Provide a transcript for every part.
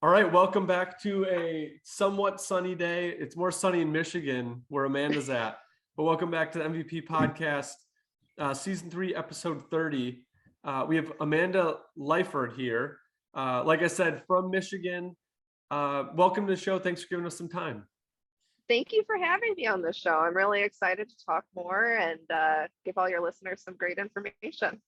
All right, welcome back to a somewhat sunny day. It's more sunny in Michigan, where Amanda's at. But welcome back to the MVP podcast, season 3, episode 30. We have Amanda Liford here. Like I said, from Michigan. Welcome to the show. Thanks for giving us some time. Thank you for having me on the show. I'm really excited to talk more and give all your listeners some great information.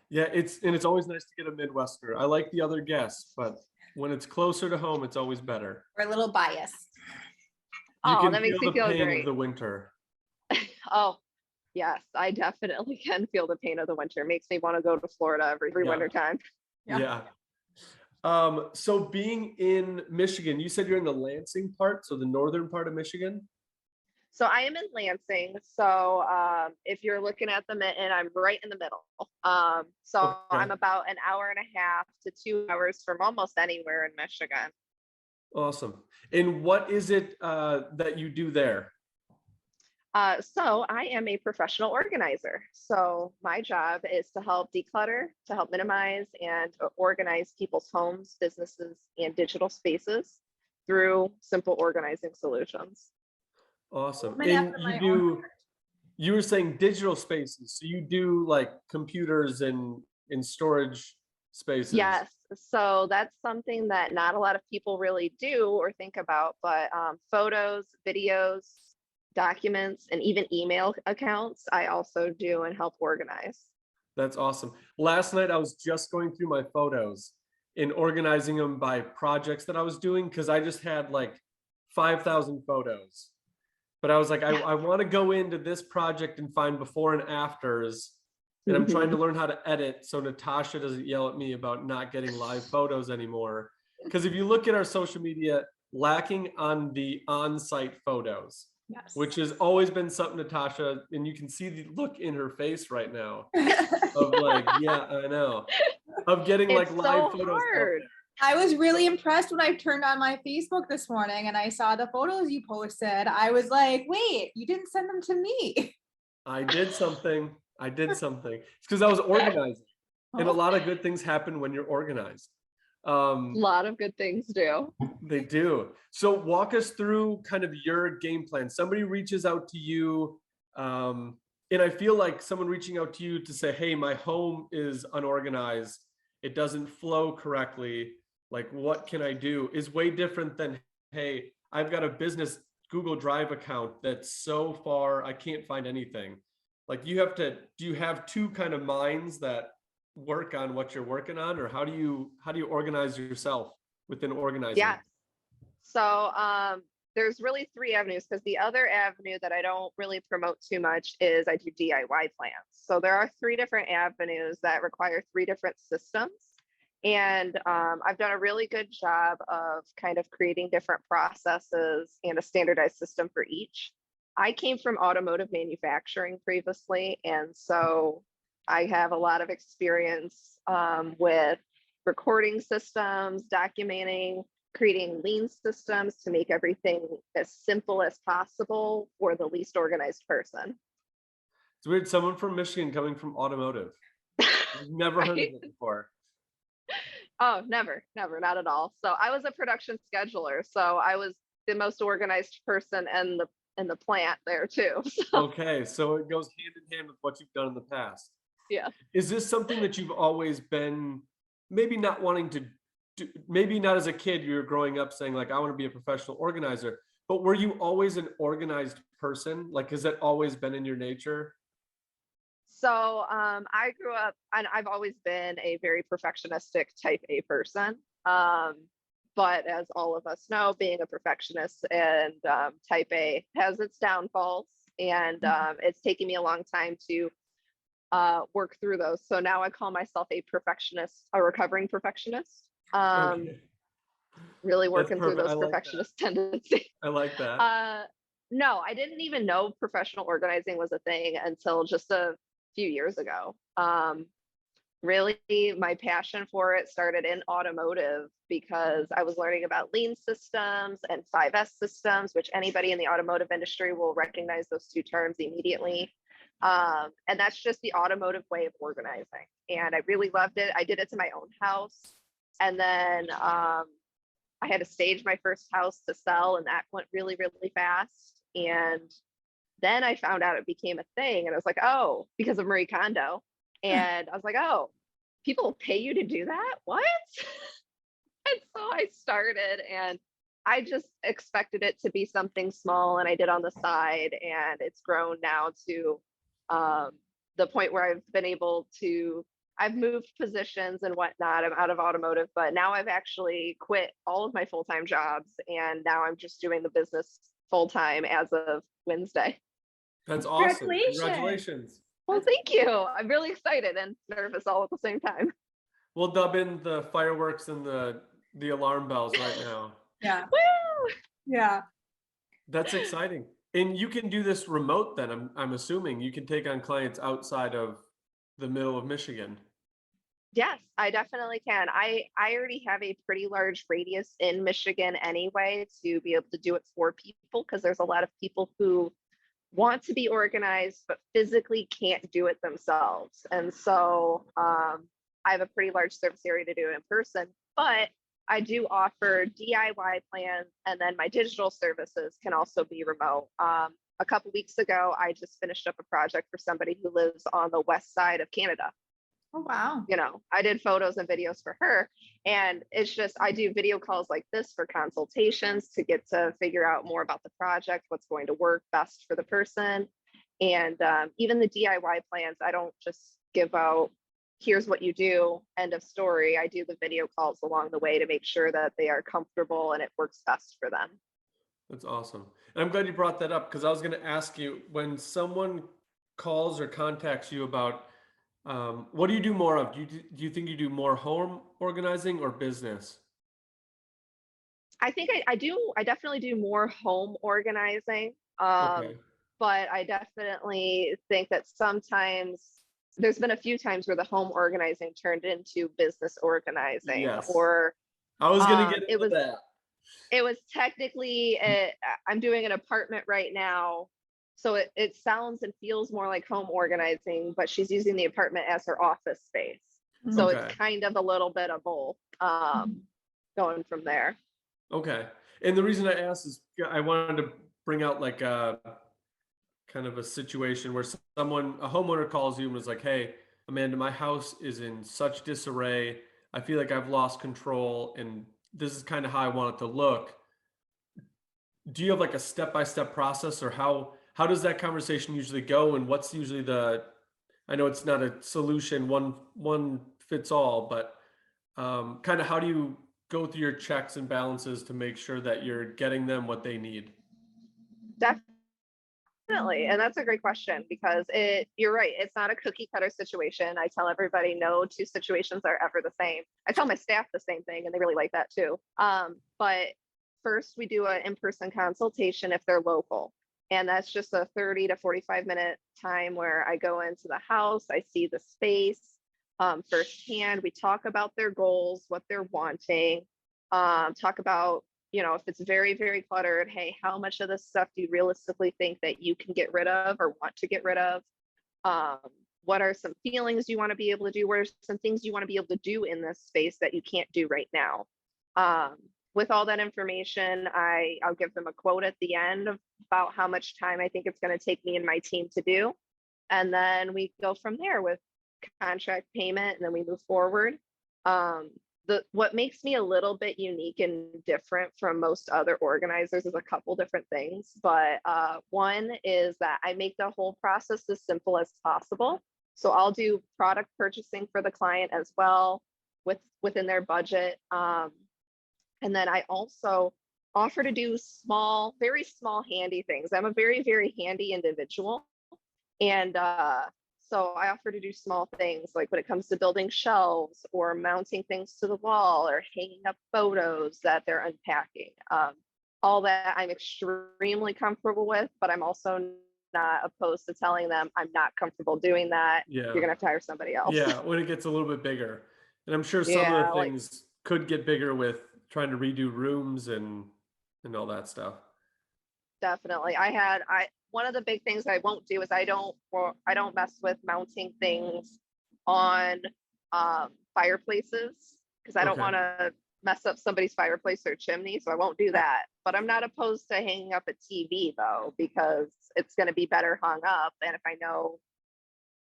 Yeah, it's always nice to get a Midwesterner. I like the other guests, but when it's closer to home, it's always better. We're a little biased. That makes me feel pain great. of the winter. Oh, yes, I definitely can feel the pain of the winter. It makes me want to go to Florida every winter time. Yeah. So being in Michigan, you said you're in the Lansing part, so the northern part of Michigan? So I am in Lansing. So if you're looking at the mitten, I'm right in the middle. Okay. I'm about an hour and a half to 2 hours from almost anywhere in Michigan. Awesome. And what is it that you do there? So I am a professional organizer. So my job is to help declutter, to help minimize and organize people's homes, businesses, and digital spaces through simple organizing solutions. Awesome. And you were saying digital spaces. So you do like computers and in storage spaces. Yes. So that's something that not a lot of people really do or think about, but photos, videos, documents, and even email accounts, I also do and help organize. That's awesome. Last night, I was just going through my photos and organizing them by projects that I was doing because I just had like 5,000 photos. But I was like, I want to go into this project and find before and afters. And I'm trying to learn how to edit so Natasha doesn't yell at me about not getting live photos anymore. Because if you look at our social media, lacking on the on-site photos, yes, which has always been something, Natasha, and you can see the look in her face right now of like, yeah, I know, of getting like live photos. Hard. I was really impressed when I turned on my Facebook this morning and I saw the photos you posted. I was like, wait, you didn't send them to me. I did something. It's because I was organizing. And a lot of good things happen when you're organized. A lot of good things do. They do. So walk us through kind of your game plan. Somebody reaches out to you. And I feel like someone reaching out to you to say, hey, my home is unorganized. It doesn't flow correctly. Like, what can I do? Is way different than, hey, I've got a business Google Drive account that's so far, I can't find anything. Like do you have two kind of minds that work on what you're working on, or how do you organize yourself within organizing? Yeah. So there's really 3 avenues, because the other avenue that I don't really promote too much is I do DIY plans. So there are 3 different avenues that require 3 different systems. And I've done a really good job of kind of creating different processes and a standardized system for each. I came from automotive manufacturing previously, and so I have a lot of experience with recording systems, documenting, creating lean systems to make everything as simple as possible for the least organized person. It's weird, someone from Michigan coming from automotive. I've never Right? heard of it before. Oh, never, not at all. So I was a production scheduler, so I was the most organized person in the plant there too. Okay, so it goes hand in hand with what you've done in the past. Yeah. Is this something that you've always been, maybe not wanting to do, maybe not as a kid, you were growing up saying like, I want to be a professional organizer, but were you always an organized person? Like, has that always been in your nature? So I grew up, and I've always been a very perfectionistic type A person. But as all of us know, being a perfectionist and type A has its downfalls, and it's taken me a long time to work through those. So now I call myself a recovering perfectionist. Really working through those perfectionist tendencies. I like that. No, I didn't even know professional organizing was a thing until just a few years ago. Really, my passion for it started in automotive because I was learning about lean systems and 5S systems, which anybody in the automotive industry will recognize those 2 terms immediately. And that's just the automotive way of organizing. And I really loved it. I did it to my own house. And then I had to stage my first house to sell, and that went really, really fast. And then I found out it became a thing, and I was like, oh, because of Marie Kondo. And I was like, oh, people will pay you to do that? What? And so I started, and I just expected it to be something small, and I did on the side, and it's grown now to the point where I've been able to, I've moved positions and whatnot. I'm out of automotive, but now I've actually quit all of my full-time jobs, and now I'm just doing the business full-time as of Wednesday. That's awesome. Congratulations. Congratulations. Well, thank you. I'm really excited and nervous all at the same time. We'll dub in the fireworks and the alarm bells right now. Yeah. Woo! Yeah. That's exciting. And you can do this remote then, I'm assuming. You can take on clients outside of the middle of Michigan. Yes, I definitely can. I already have a pretty large radius in Michigan anyway to be able to do it for people, because there's a lot of people who want to be organized but physically can't do it themselves. And so I have a pretty large service area to do it in person, but I do offer DIY plans, and then my digital services can also be remote. A couple weeks ago, I just finished up a project for somebody who lives on the west side of Canada. Oh, wow. You know, I did photos and videos for her, and it's just, I do video calls like this for consultations to get to figure out more about the project, what's going to work best for the person. And even the DIY plans, I don't just give out, here's what you do, end of story. I do the video calls along the way to make sure that they are comfortable and it works best for them. That's awesome. And I'm glad you brought that up, because I was going to ask you, when someone calls or contacts you about what do you do more of? Do you think you do more home organizing or business? I think I definitely do more home organizing. Okay. But I definitely think that sometimes there's been a few times where the home organizing turned into business organizing. Yes. Or I was going to get into that. It was technically, I'm doing an apartment right now. So it sounds and feels more like home organizing, but she's using the apartment as her office space. So Okay. it's kind of a little bit of both going from there. Okay. And the reason I asked is I wanted to bring out like a kind of a situation where a homeowner calls you and was like, hey, Amanda, my house is in such disarray. I feel like I've lost control, and this is kind of how I want it to look. Do you have like a step-by-step process, or how does that conversation usually go? And what's usually I know it's not a solution, one fits all, but kind of how do you go through your checks and balances to make sure that you're getting them what they need? Definitely. And that's a great question, because you're right. It's not a cookie cutter situation. I tell everybody no two situations are ever the same. I tell my staff the same thing, and they really like that too. But first we do an in-person consultation if they're local. And that's just a 30 to 45-minute time where I go into the house, I see the space firsthand. We talk about their goals, what they're wanting, talk about, if it's very, very cluttered, hey, how much of this stuff do you realistically think that you can get rid of or want to get rid of? What are some feelings you want to be able to do? What are some things you want to be able to do in this space that you can't do right now? With all that information, I'll give them a quote at the end about how much time I think it's going to take me and my team to do. And then we go from there with contract payment, and then we move forward. What makes me a little bit unique and different from most other organizers is a couple different things. But one is that I make the whole process as simple as possible. So I'll do product purchasing for the client as well within their budget. And then I also offer to do very small, handy things. I'm a very, very handy individual. And so I offer to do small things, like when it comes to building shelves or mounting things to the wall or hanging up photos that they're unpacking. All that I'm extremely comfortable with, but I'm also not opposed to telling them I'm not comfortable doing that. Yeah. You're going to have to hire somebody else. Yeah, when it gets a little bit bigger. And I'm sure some of the things could get bigger with trying to redo rooms and all that stuff. Definitely. One of the big things I won't do is I don't mess with mounting things on fireplaces, because I don't want to mess up somebody's fireplace or chimney, so I won't do that. But I'm not opposed to hanging up a TV though, because it's going to be better hung up. And if I know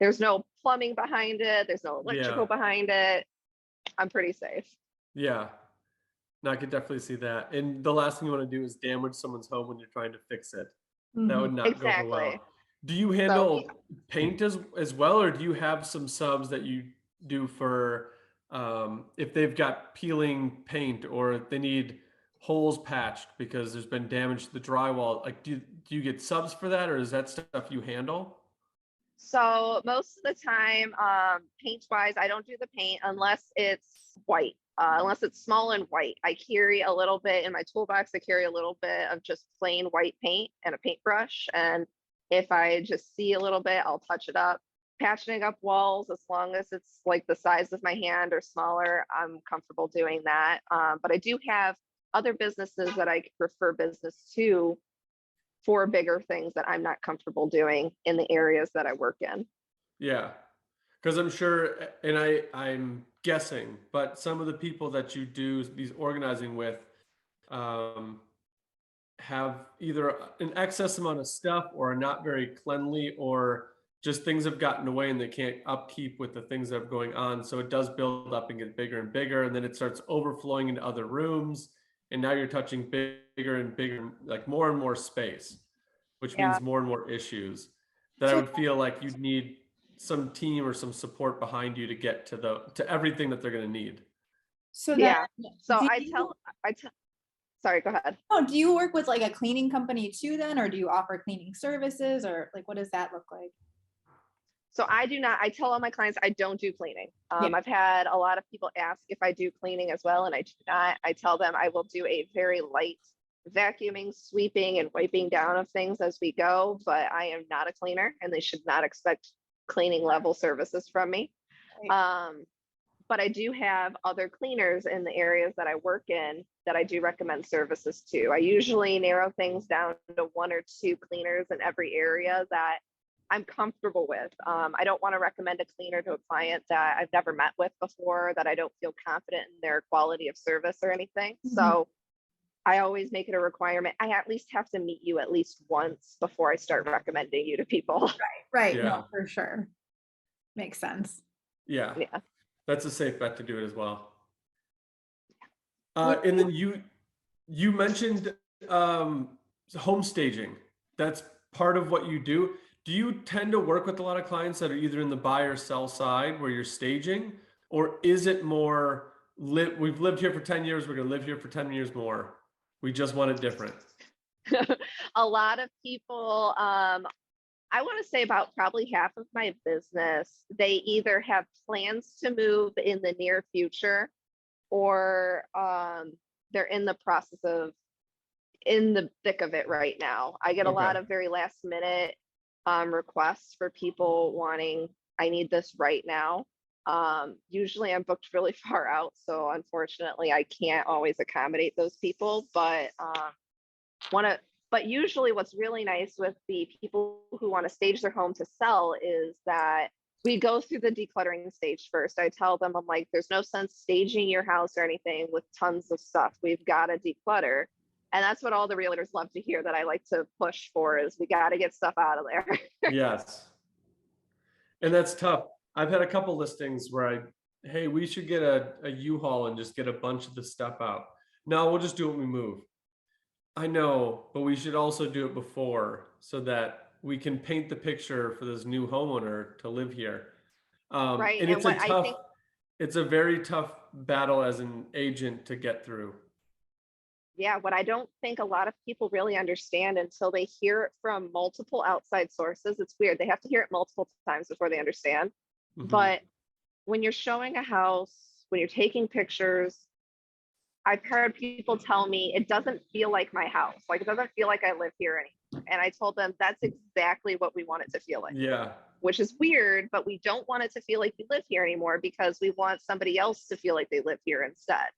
there's no plumbing behind it, there's no electrical Yeah. behind it, I'm pretty safe. Yeah. No, I could definitely see that. And the last thing you want to do is damage someone's home when you're trying to fix it. That would not go over Exactly. well. Do you So handle paint as well, or do you have some subs that you do for if they've got peeling paint or they need holes patched because there's been damage to the drywall? Like, do you get subs for that, or is that stuff you handle? So most of the time, paint wise, I don't do the paint unless it's white, unless it's small and white. I carry a little bit in my toolbox. I carry a little bit of just plain white paint and a paintbrush. And if I just see a little bit, I'll touch it up. Patching up walls, as long as it's like the size of my hand or smaller, I'm comfortable doing that. But I do have other businesses that I refer business to for bigger things that I'm not comfortable doing in the areas that I work in. Yeah. Because I'm sure, and I'm guessing, but some of the people that you do these organizing with um, have either an excess amount of stuff or are not very cleanly, or just things have gotten away and they can't upkeep with the things that are going on. So it does build up and get bigger and bigger, and then it starts overflowing into other rooms. And now you're touching bigger and bigger, like more and more space, which Yeah. means more and more issues that I So would feel like you'd need some team or some support behind you to get to everything that they're going to need. so then Yeah. So do I you- tell, sorry, go ahead. oh, do you work with like a cleaning company too then, or do you offer cleaning services, or like what does that look like? So I do not, I tell all my clients I don't do cleaning. Yeah. I've had a lot of people ask if I do cleaning as well, and I do not. I tell them I will do a very light vacuuming, sweeping, and wiping down of things as we go, but I am not a cleaner, and they should not expect cleaning level services from me. But I do have other cleaners in the areas that I work in that I do recommend services to. I usually narrow things down to 1 or 2 cleaners in every area that I'm comfortable with. I don't want to recommend a cleaner to a client that I've never met with before, that I don't feel confident in their quality of service or anything. So I always make it a requirement. I at least have to meet you at least once before I start recommending you to people. Right. Yeah. No, for sure. Makes sense. Yeah. Yeah. That's a safe bet to do it as well. Would And then you mentioned home staging. That's part of what you do. Do you tend to work with a lot of clients that are either in the buy or sell side where you're staging, or is it more we've lived here for 10 years, we're going to live here for 10 years more, we just want it different? A lot of people, I want to say about probably half of my business, they either have plans to move in the near future, or they're in the process of, in the thick of it right now. I get a lot Okay. of very last minute requests for people wanting, I need this right now. Usually I'm booked really far out, so unfortunately I can't always accommodate those people, but usually what's really nice with the people who want to stage their home to sell is that we go through the decluttering stage first. I tell them, I'm like, there's no sense staging your house or anything with tons of stuff. We've got to declutter. And that's what all the realtors love to hear, that I like to push for, is we got to get stuff out of there. Yes. And that's tough. I've had a couple listings where hey, we should get a U-Haul and just get a bunch of the stuff out. No, we'll just do it when we move. I know, but we should also do it before so that we can paint the picture for this new homeowner to live here. Right. And And what I think, it's a very tough battle as an agent to get through. yeah, what I don't think a lot of people really understand until they hear it from multiple outside sources, it's weird. They have to hear it multiple times before they understand. Mhm. But when you're showing a house, when you're taking pictures, I've heard people tell me it doesn't feel like my house. Like, it doesn't feel like I live here anymore. And I told them that's exactly what we want it to feel like, Yeah. which is weird, but we don't want it to feel like we live here anymore, because we want somebody else to feel like they live here instead.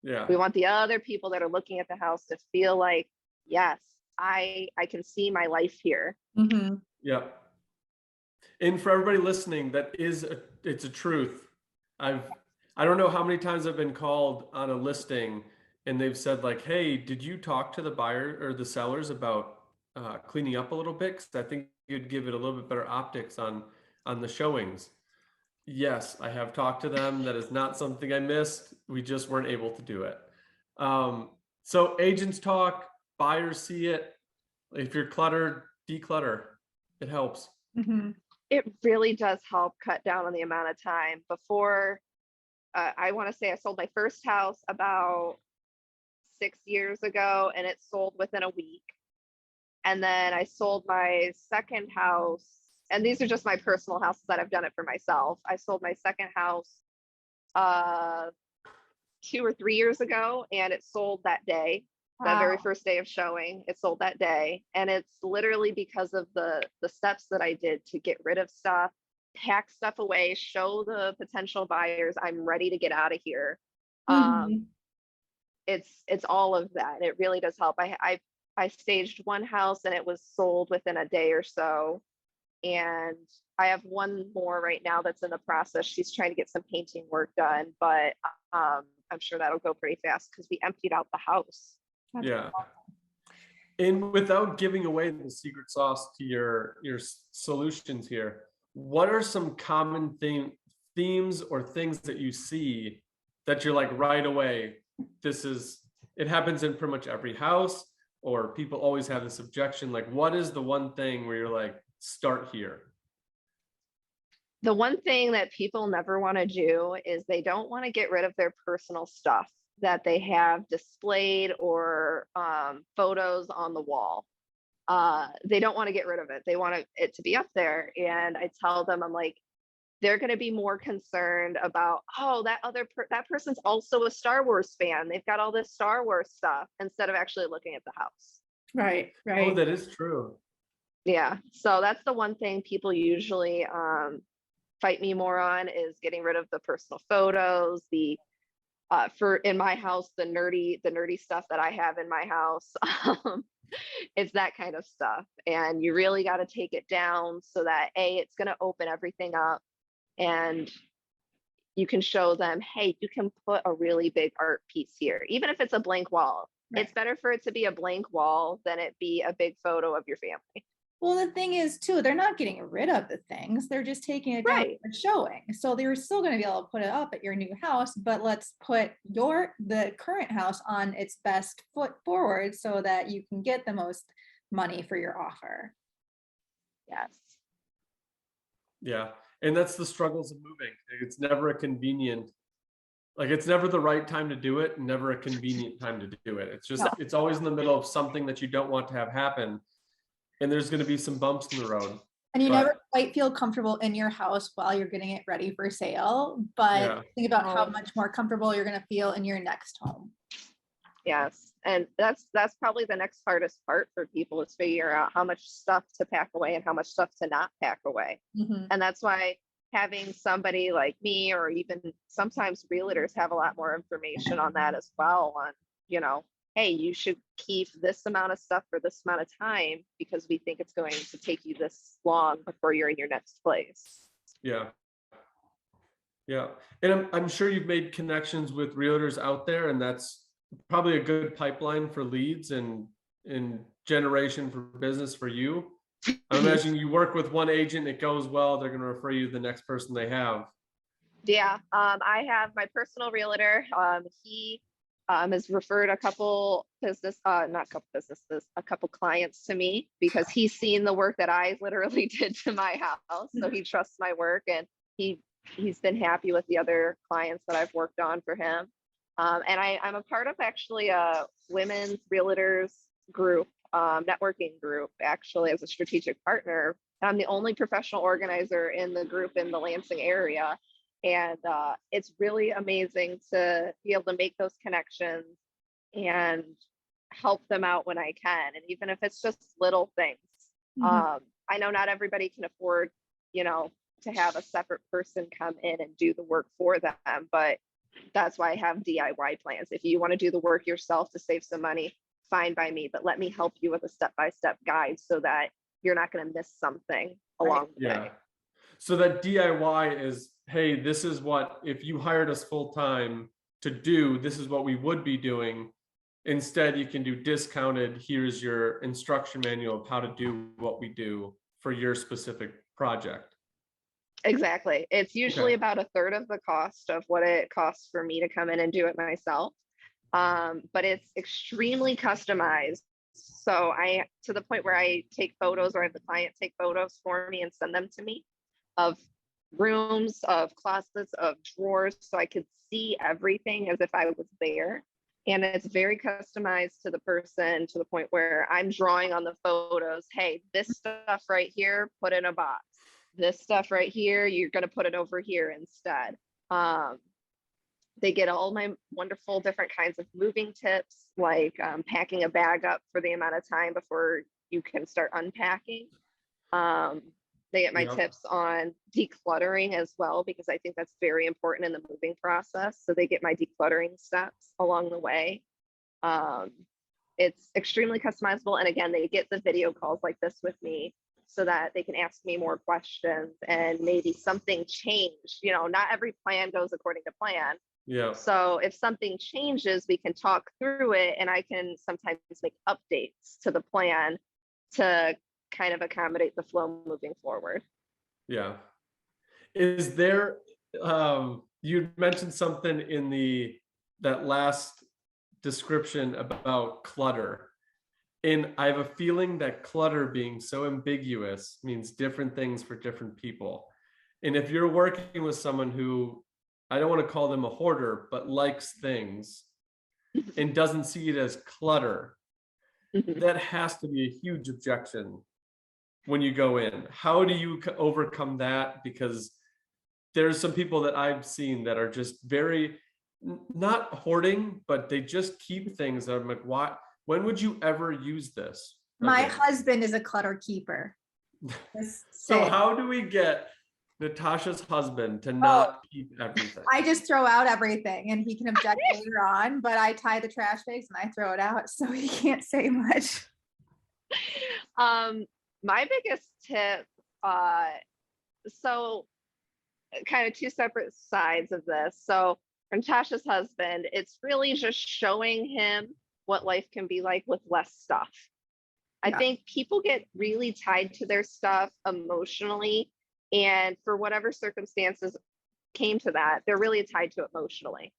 Yeah. We want the other people that are looking at the house to feel like, yes, I can see my life here. Mhm. Yep. And for everybody listening, it's a truth. I don't know how many times I've been called on a listing and they've said like, hey, did you talk to the buyer or the sellers about cleaning up a little bit? Because I think you'd give it a little bit better optics on the showings. Yes, I have talked to them. That is not something I missed. We just weren't able to do it. So agents talk, buyers see it. If you're cluttered, declutter. It helps. Mhm. It really does help cut down on the amount of time before. I want to say I sold my first house about 6 years ago and it sold within a week. And then I sold my second house, and these are just my personal houses that I've done it for myself. I sold my second house 2 or 3 years ago, and it sold that day. That very Wow. first day of showing, it sold that day. And it's literally because of the steps that I did to get rid of stuff, pack stuff away, show the potential buyers I'm ready to get out of here. Mhm. It's all of that. It really does help. I staged one house and it was sold within a day or so. And I have one more right now that's in the process. She's trying to get some painting work done, but I'm sure that'll go pretty fast because we emptied out the house. That's Yeah. And without giving away the secret sauce to your solutions here, what are some common themes or things that you see that you're like right away, it happens in pretty much every house, or people always have this objection, like what is the one thing where you're like, start here? The one thing that people never want to do is they don't want to get rid of their personal stuff that they have displayed or photos on the wall. They don't want to get rid of it. They want it to be up there. And I tell them, I'm like, they're going to be more concerned about, oh, that person's also a Star Wars fan. They've got all this Star Wars stuff instead of actually looking at the house. right. Oh, Right. that is true. Yeah. So that's the one thing people usually fight me more on, is getting rid of the personal photos, the for in my house, the nerdy stuff that I have in my house. It's that kind of stuff. And you really got to take it down so that it's going to open everything up, and you can show them, hey, you can put a really big art piece here, even if it's a blank wall. Right. It's better for it to be a blank wall than it be a big photo of your family. Well, the thing is too, they're not getting rid of the things. They're just taking it down Right. for showing. So they're still going to be able to put it up at your new house, but let's put the current house on its best foot forward so that you can get the most money for your offer. Yes. Yeah. And that's the struggles of moving. It's never a convenient, like it's never the right time to do it, never a convenient time to do it. It's just, No. it's always in the middle of something that you don't want to have happen. And there's going to be some bumps in the road. And you But- never quite feel comfortable in your house while you're getting it ready for sale. But Yeah. think about how Oh. much more comfortable you're going to feel in your next home. Yes. And that's probably the next hardest part for people, is figure out how much stuff to pack away and how much stuff to not pack away. Mhm. And that's why having somebody like me, or even sometimes realtors, have a lot more information on that as well, on, hey, you should keep this amount of stuff for this amount of time because we think it's going to take you this long before you're in your next place. Yeah. Yeah. And I'm sure you've made connections with realtors out there, and that's probably a good pipeline for leads and generation for business for you. I imagine you work with one agent, it goes well, they're going to refer you to the next person they have. Yeah, I have my personal realtor. He has referred a couple a couple clients to me because he's seen the work that I literally did to my house. So he trusts my work, and he's been happy with the other clients that I've worked on for him. And I'm a part of actually a women's realtors group, networking group, actually, as a strategic partner. I'm the only professional organizer in the group in the Lansing area. And it's really amazing to be able to make those connections and help them out when I can. And even if it's just little things, Mhm. I know not everybody can afford, to have a separate person come in and do the work for them, but that's why I have DIY plans. If you want to do the work yourself to save some money, fine by me, but let me help you with a step-by-step guide so that you're not going to miss something along the way. Yeah. So that DIY is, hey, this is what, if you hired us full time to do, this is what we would be doing. Instead, you can do discounted, here's your instruction manual of how to do what we do for your specific project. Exactly. It's usually Okay. about a third of the cost of what it costs for me to come in and do it myself. But it's extremely customized. So to the point where I take photos, or I have the client take photos for me and send them to me of rooms, of closets, of drawers, so I could see everything as if I was there. And it's very customized to the person, to the point where I'm drawing on the photos. Hey, this stuff right here, put in a box. This stuff right here, you're going to put it over here instead. They get all my wonderful different kinds of moving tips, like packing a bag up for the amount of time before you can start unpacking. They get my Yeah. tips on decluttering as well, because I think that's very important in the moving process. So they get my decluttering steps along the way. It's extremely customizable. And again, they get the video calls like this with me so that they can ask me more questions, and maybe something changed. You know, not every plan goes according to plan. Yeah. So if something changes, we can talk through it, and I can sometimes make updates to the plan to kind of accommodate the flow moving forward. Yeah. Is there, you mentioned something in that last description about clutter. And I have a feeling that clutter being so ambiguous means different things for different people. And if you're working with someone who, I don't want to call them a hoarder, but likes things and doesn't see it as clutter, that has to be a huge objection when you go in. How do you overcome that? Because there's some people that I've seen that are just very, not hoarding, but they just keep things that I'm like, why? When would you ever use this? My again? husband is a clutter keeper. So how do we get Natasha's husband to Oh. not keep everything? I just throw out everything, and he can object later on, but I tie the trash bags and I throw it out, so he can't say much. My biggest tip, so kind of two separate sides of this. So for Natasha's husband, it's really just showing him what life can be like with less stuff. I Yeah. think people get really tied to their stuff emotionally, and for whatever circumstances came to that, they're really tied to it emotionally.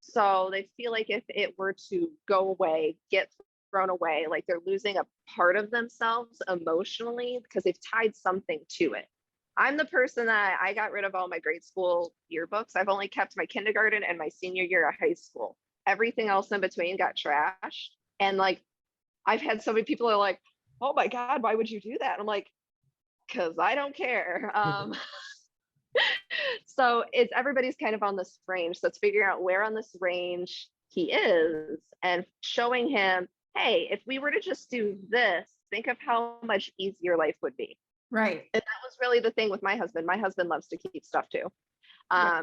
So they feel like if it were to go away, get thrown away, like they're losing a part of themselves emotionally because they've tied something to it. I'm the person that I got rid of all my grade school yearbooks. I've only kept my kindergarten and my senior year of high school. Everything else in between got trashed. And like, I've had so many people are like, oh my God, why would you do that? I'm like, because I don't care. So it's everybody's kind of on this range. So it's figuring out where on this range he is and showing him, hey, if we were to just do this, think of how much easier life would be. Right. And that was really the thing with my husband. My husband loves to keep stuff too.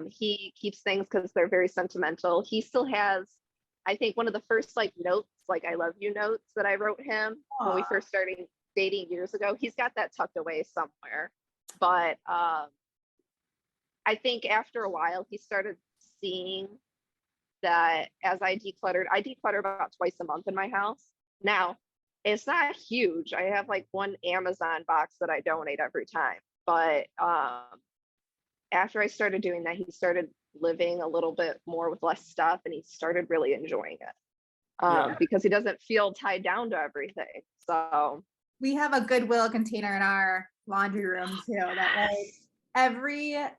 He keeps things because they're very sentimental. He still has, I think, one of the first like notes, like I love you notes that I wrote him when we first started dating years ago. He's got that tucked away somewhere. But I think after a while, he started seeing that as I declutter about twice a month in my house. Now, it's not huge. I have like one Amazon box that I donate every time. But after I started doing that, he started living a little bit more with less stuff, and he started really enjoying it because he doesn't feel tied down to everything. So we have a Goodwill container in our laundry room too, that like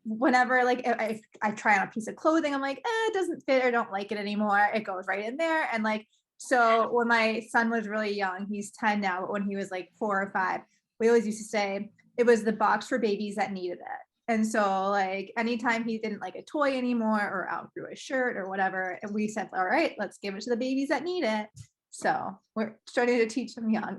whenever like I try on a piece of clothing, I'm like, it doesn't fit or don't like it anymore. It goes right in there. And like, so when my son was really young, he's 10 now, but when he was like 4 or 5, we always used to say it was the box for babies that needed it. And so like anytime he didn't like a toy anymore or outgrew a shirt or whatever, and we said, all right, let's give it to the babies that need it. So we're starting to teach them young.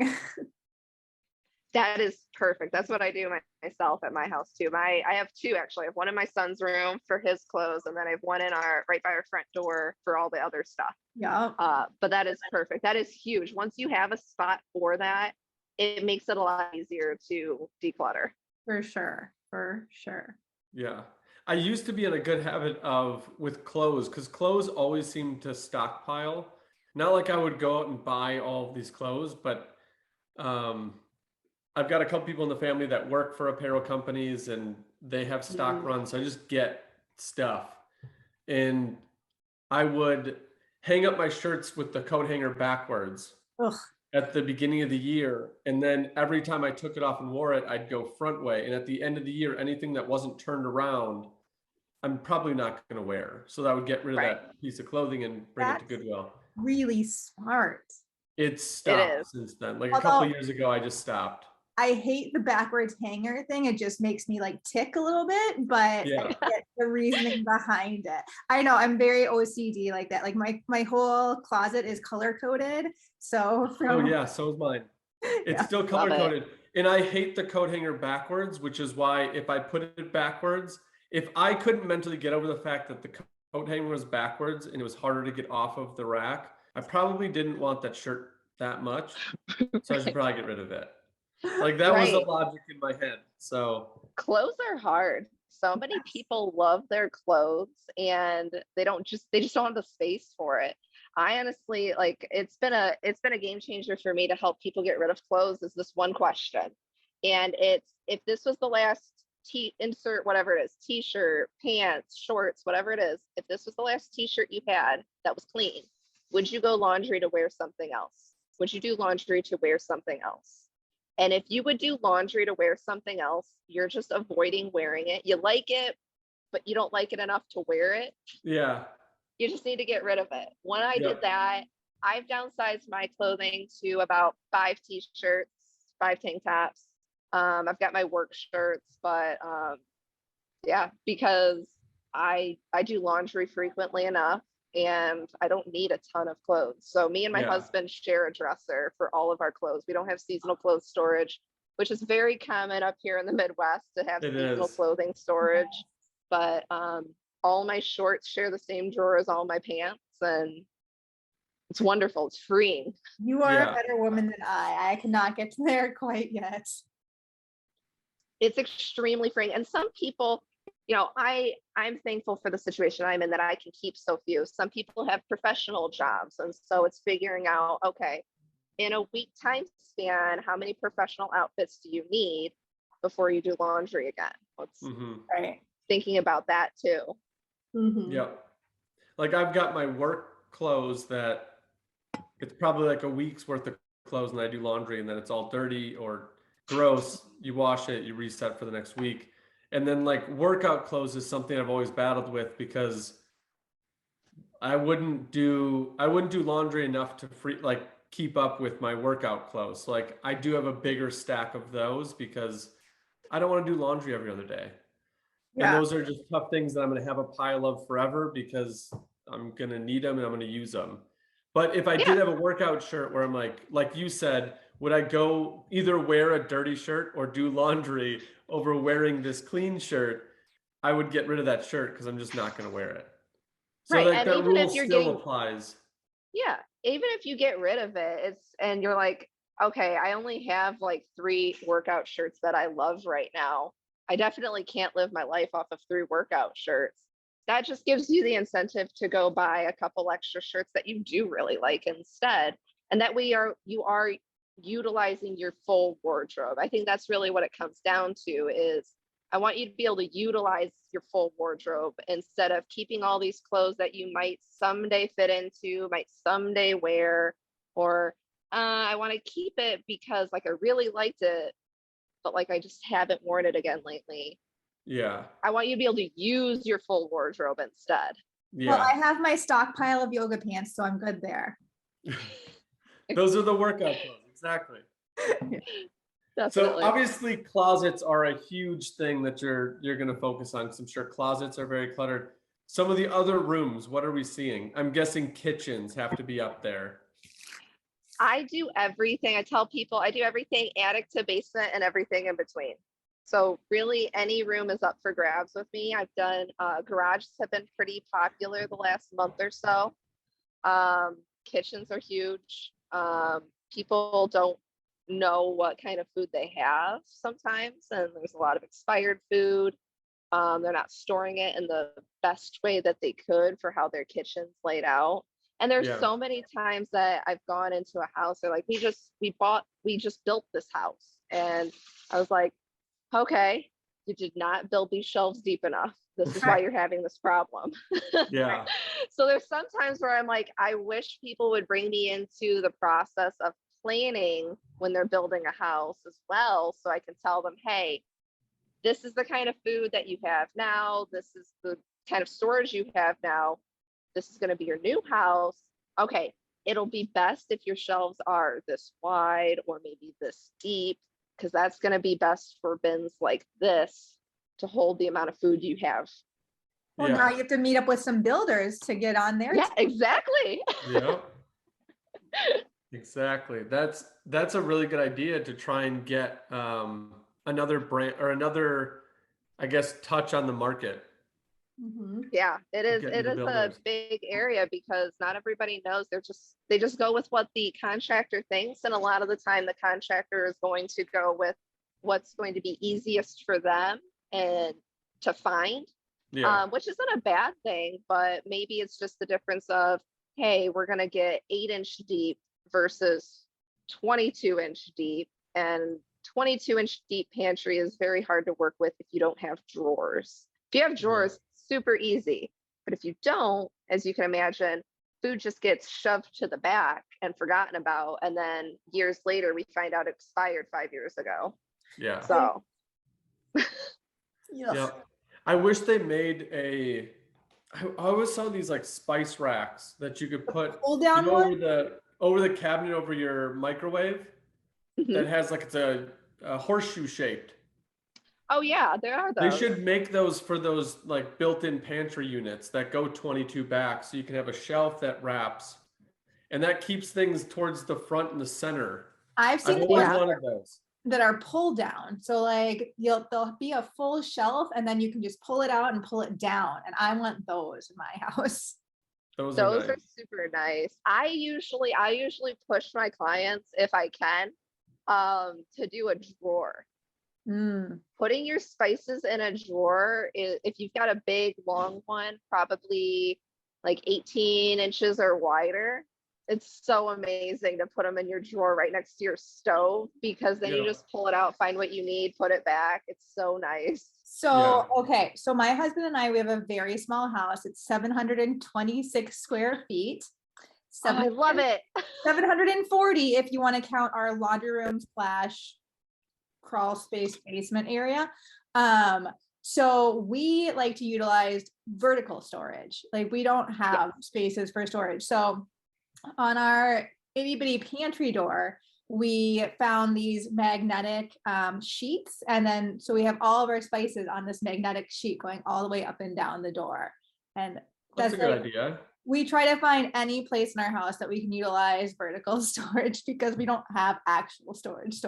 that is perfect. That's what I do myself at my house too. I have two actually. I have one in my son's room for his clothes, and then I have one in right by our front door for all the other stuff. Yeah. But that is perfect. That is huge. Once you have a spot for that, it makes it a lot easier to declutter. For sure. for sure. Yeah. I used to be in a good habit of with clothes because clothes always seem to stockpile. Not like I would go out and buy all of these clothes, but um, I've got a couple people in the family that work for apparel companies and they have stock runs. So I just get stuff. And I would hang up my shirts with the coat hanger backwards Ugh. at the beginning of the year. And then every time I took it off and wore it, I'd go front way. And at the end of the year, anything that wasn't turned around, I'm probably not going to wear. So I would get rid of Right. that piece of clothing and bring it to That's Goodwill. really smart. It's It stopped is. since then. Like a couple Although- of years ago, I just stopped. I hate the backwards hanger thing. It just makes me like tick a little bit, but Yeah. I get the reasoning behind it. I know I'm very OCD like that. Like my whole closet is color coded. So Oh from yeah, so is mine. It's Yeah. still Love color it. coded. And I hate the coat hanger backwards, which is why if I put it backwards, if I couldn't mentally get over the fact that the coat hanger was backwards and it was harder to get off of the rack, I probably didn't want that shirt that much. So I should probably get rid of it. Like that was the Right. logic in my head. So Clothes are hard. So many Yes. people love their clothes and they just don't have the space for it. I honestly like it's been a game changer for me to help people get rid of clothes is this one question. And it's if this was the last insert whatever it is, t-shirt, pants, shorts, whatever it is, if this was the last t-shirt you had that was clean, would you go laundry to wear something else? Would you do laundry to wear something else? And if you would do laundry to wear something else, you're just avoiding wearing it. You like it, but you don't like it enough to wear it. yeah. You just need to get rid of it. When I Yep. did that, I've downsized my clothing to about 5 t-shirts, 5 tank tops. I've got my work shirts, but yeah, because I do laundry frequently enough and I don't need a ton of clothes. So me and my Yeah. husband share a dresser for all of our clothes. We don't have seasonal clothes storage, which is very common up here in the Midwest to have It seasonal is. clothing storage. But all my shorts share the same drawer as all my pants and it's wonderful. It's freeing. You are Yeah. a better woman than I. I cannot get to there quite yet. It's extremely freeing. And some people, you know, I'm thankful for the situation I'm in that I can keep so few. Some people have professional jobs. And so it's figuring out, okay, in a week time span, how many professional outfits do you need before you do laundry again? Let's Right. thinking about that too. Mhm. Yep. Like I've got my work clothes that it's probably like a week's worth of clothes and I do laundry and then it's all dirty or gross. You wash it, you reset for the next week. And then like workout clothes is something I've always battled with because I wouldn't do laundry enough to keep up with my workout clothes. So like I do have a bigger stack of those because I don't want to do laundry every other day. And Yeah. those are just tough things that I'm going to have a pile of forever because I'm going to need them and I'm going to use them. But if I did Yeah. have a workout shirt where I'm like you said, would I go either wear a dirty shirt or do laundry over wearing this clean shirt? I would get rid of that shirt because I'm just not going to wear it. So Right. like And that even rule if you're still getting, applies. yeah, even if you get rid of it, and you're like, okay, I only have like 3 workout shirts that I love right now. I definitely can't live my life off of 3 workout shirts. That just gives you the incentive to go buy a couple extra shirts that you do really like instead. And that way you are utilizing your full wardrobe. I think that's really what it comes down to is I want you to be able to utilize your full wardrobe instead of keeping all these clothes that you might someday fit into, might someday wear, or I want to keep it because like I really liked it, but like I just haven't worn it again lately. Yeah. I want you to be able to use your full wardrobe instead. Well, Yeah. I have my stockpile of yoga pants, so I'm good there. Those are the workout clothes. Exactly. So Definitely. obviously closets are a huge thing that you're going to focus on because I'm sure closets are very cluttered. Some of the other rooms, what are we seeing? I'm guessing kitchens have to be up there. I do everything. I tell people I do everything attic to basement and everything in between. So really any room is up for grabs with me. I've done garages have been pretty popular the last month or so. Kitchens are huge. People don't know what kind of food they have sometimes, and there's a lot of expired food. They're not storing it in the best way that they could for how their kitchen's laid out. And there's Yeah. so many times that I've gone into a house, they're like, we just built this house. And I was like, okay, you did not build these shelves deep enough. This is why you're having this problem. Yeah. So there's some times where I'm like, I wish people would bring me into the process of planning when they're building a house as well. So I can tell them, hey, this is the kind of food that you have now. This is the kind of storage you have now. This is going to be your new house. Okay, it'll be best if your shelves are this wide or maybe this deep, because that's going to be best for bins like this to hold the amount of food you have. Well, Yeah. now you have to meet up with some builders to get on there. Yeah, too. exactly. Yeah. Exactly. That's a really good idea to try and get another brand or another, I guess, touch on the market. Mhm. Yeah, it is. Getting It the is a builders. big area because not everybody knows. They just go with what the contractor thinks, and a lot of the time the contractor is going to go with what's going to be easiest for them and to find, Yeah. which isn't a bad thing, but maybe it's just the difference of, hey, we're going to get 8-inch deep versus 22-inch deep, and 22-inch deep pantry is very hard to work with if you don't have drawers. If you have drawers, super easy. But if you don't, as you can imagine, food just gets shoved to the back and forgotten about. And then years later, we find out it expired 5 years ago. Yeah. So Yeah. Yeah. I wish they made I always saw these like spice racks that you could put, Pull down you know, one. over the cabinet over your microwave mhm. that has like it's a horseshoe shaped. Oh yeah, there are They those. should make those for those like built-in pantry units that go 22 back, so you can have a shelf that wraps, and that keeps things towards the front and the center. I've I've seen always ones wanted those. that are pull down. So like there'll be a full shelf and then you can just pull it out and pull it down. And I want those in my house. Those are Those nice. are super nice. I usually push my clients, if I can, to do a drawer. Mm. Putting your spices in a drawer is, if you've got a big long one, probably like 18 inches or wider, it's so amazing to put them in your drawer right next to your stove, because then you Yeah. just pull it out, find what you need, put it back. It's so nice. So, Yeah. okay. So my husband and I, we have a very small house. It's 726 square feet. Oh, I love it. 740 if you want to count our laundry room / crawl space basement area. So we like to utilize vertical storage. Like we don't have spaces for storage. So on our itty bitty pantry door, we found these magnetic sheets, and then so we have all of our spices on this magnetic sheet going all the way up and down the door. And That's a good like, idea. we try to find any place in our house that we can utilize vertical storage because we don't have actual storage.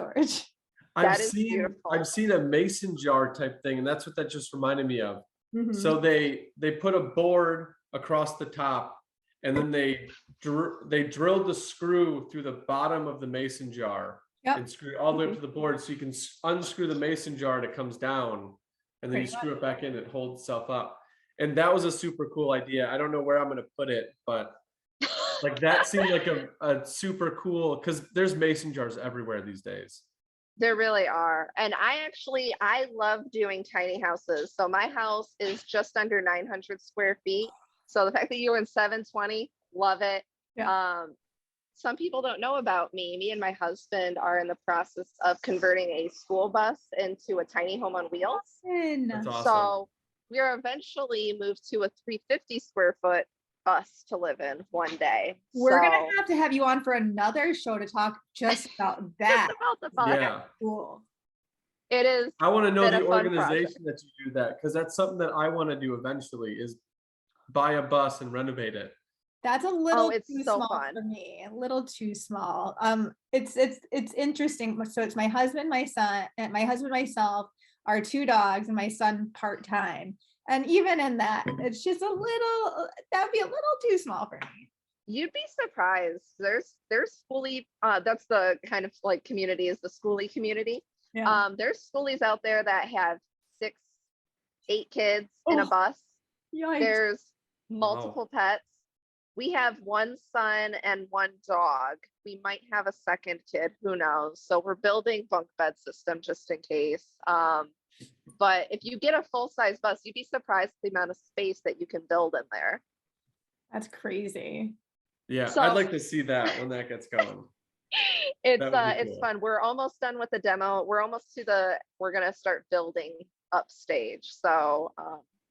That is beautiful. I've seen a mason jar type thing, and that's what that just reminded me of. Mhm. So they put a board across the top, and then they drilled the screw through the bottom of the mason jar and screw all the way up to the board, so you can unscrew the mason jar and it comes down, and then you screw it back in, it holds itself up. And that was a super cool idea. I don't know where I'm going to put it, but like that seemed like a super cool, because there's mason jars everywhere these days. There really are. And I love doing tiny houses. So my house is just under 900 square feet. So the fact that you were in 720, love it. Yeah. Some people don't know about me. Me and my husband are in the process of converting a school bus into a tiny home on wheels. That's awesome. So we're eventually moved to a 350 square foot bus to live in one day. We're gonna have to have you on for another show to talk just about that. Just about the bus. Yeah. Cool. It is. I want to know been the a fun organization that you do that, because that's something that I want to do eventually, is buy a bus and renovate it. That's a little it's too so small fun. for me. A little too small. It's interesting. So it's my husband, my son, and my husband, myself, our 2 dogs, and my son part-time. And even in that, it's just that'd be a little too small for me. You'd be surprised. There's schoolie, that's the kind of like community is the schoolie community. Yeah. There's schoolies out there that have 6, 8 kids in a Oh, bus. yikes. There's multiple pets. We have 1 son and 1 dog. We might have a second kid, who knows? So we're building bunk bed system just in case. But if you get a full-size bus, you'd be surprised the amount of space that you can build in there. That's crazy. Yeah, So- I'd like to see that when that gets going. It's That would be it's cool. fun. We're almost done with the demo. We're almost to we're gonna start building upstage. So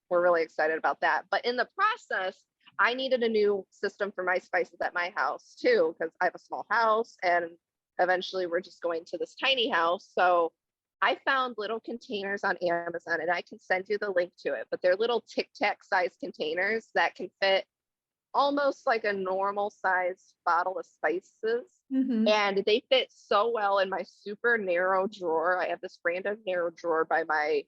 we're really excited about that. But in the process, I needed a new system for my spices at my house too, because I have a small house and eventually we're just going to this tiny house. So I found little containers on Amazon, and I can send you the link to it, but they're little Tic Tac sized containers that can fit almost like a normal sized bottle of spices. Mhm. And they fit so well in my super narrow drawer. I have this random narrow drawer by my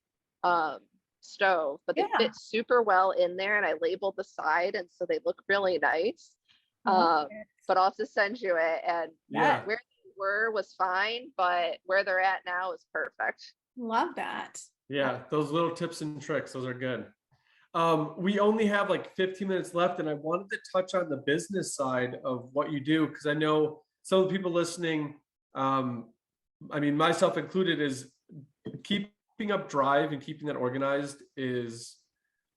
stove, but they Yeah. fit super well in there, and I labeled the side, and so they look really nice. Love it. But I'll have to send you it. And Yeah. where they were was fine, but where they're at now is perfect. Love that. Yeah, those little tips and tricks, those are good. We only have like 15 minutes left, and I wanted to touch on the business side of what you do, because I know some of the people listening, I mean, myself included, is keeping up Drive and keeping that organized is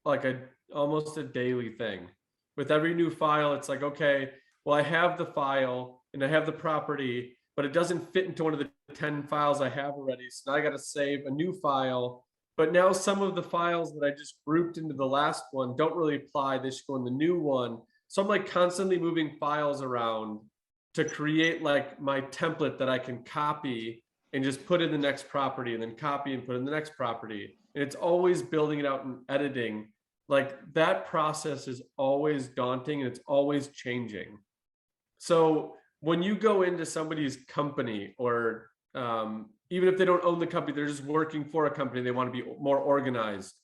like almost a daily thing. With every new file, it's like, okay, well, I have the file and I have the property, but it doesn't fit into one of the 10 files I have already. So now I got to save a new file. But now some of the files that I just grouped into the last one don't really apply. They should go in the new one. So I'm like constantly moving files around to create like my template that I can copy and just put in the next property, and then copy and put in the next property. And it's always building it out and editing. Like that process is always daunting, and it's always changing. So when you go into somebody's company, or even if they don't own the company, they're just working for a company, they want to be more organized.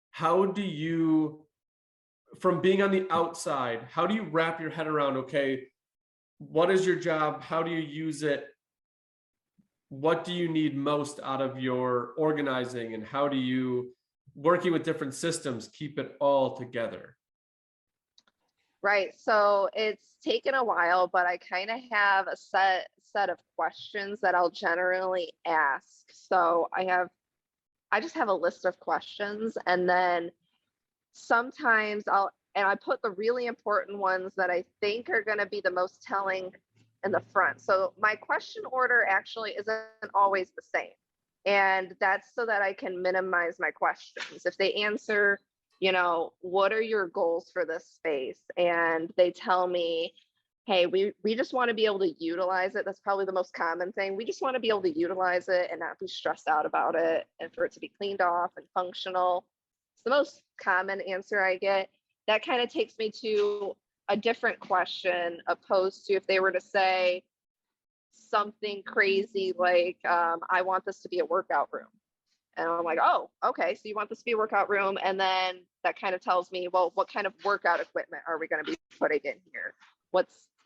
How do you, from being on the outside, how do you wrap your head around, okay, what is your job? How do you use it? What do you need most out of your organizing? And how do you, working with different systems, keep it all together? Right. So it's taken a while, but I kind of have a set of questions that I'll generally ask. So I just have a list of questions, and then sometimes I put the really important ones that I think are going to be the most telling in the front. So my question order actually isn't always the same. And that's so that I can minimize my questions. If they answer, what are your goals for this space? And they tell me, hey, we just want to be able to utilize it. That's probably the most common thing. We just want to be able to utilize it and not be stressed out about it, and for it to be cleaned off and functional. It's the most common answer I get. That kind of takes me to a different question, opposed to if they were to say something crazy like, I want this to be a workout room. And I'm like, oh, okay, so you want this to be a workout room. And then that kind of tells me, well, what kind of workout equipment are we going to be putting in here?